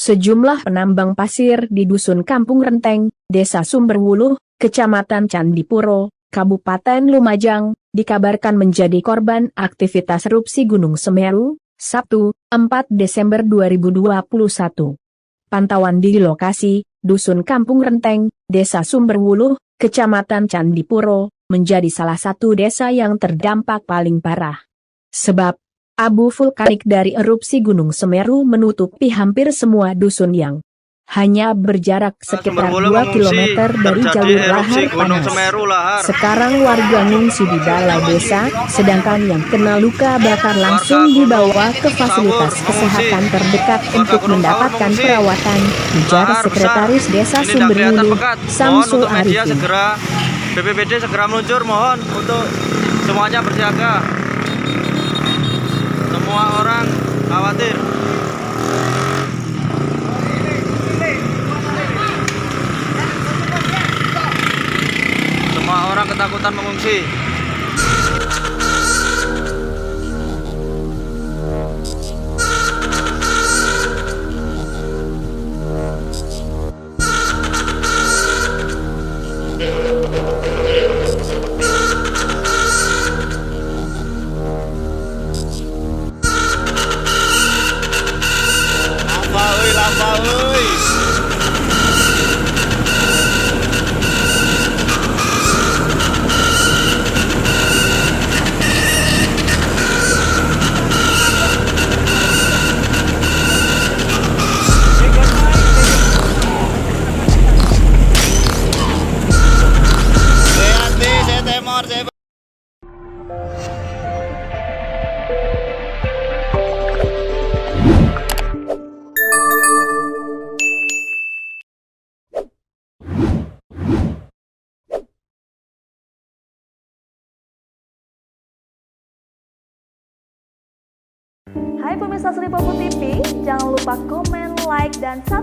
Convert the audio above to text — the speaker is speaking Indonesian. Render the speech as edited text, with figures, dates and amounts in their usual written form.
Sejumlah penambang pasir di Dusun Kampung Renteng, Desa Sumberwuluh, Kecamatan Candipuro, Kabupaten Lumajang, dikabarkan menjadi korban aktivitas erupsi Gunung Semeru, Sabtu, 4 Desember 2021. Pantauan di lokasi, Dusun Kampung Renteng, Desa Sumberwuluh, Kecamatan Candipuro, menjadi salah satu desa yang terdampak paling parah. Sebab abu vulkanik dari erupsi Gunung Semeru menutupi hampir semua dusun yang hanya berjarak sekitar 2 km dari jalur lahar panas. Sekarang warga ngungsi di balai desa, sedangkan yang kena luka bakar langsung dibawa ke fasilitas kesehatan terdekat untuk mendapatkan perawatan, ujar Sekretaris Desa Sumberwuluh, Samsul Arifin. BPBD segera meluncur, mohon untuk semuanya bersiaga. Semua orang khawatir. Semua orang ketakutan mengungsi. Lava, euy. Hai pemirsa Sri Popo TV, jangan lupa komen, like, dan subscribe.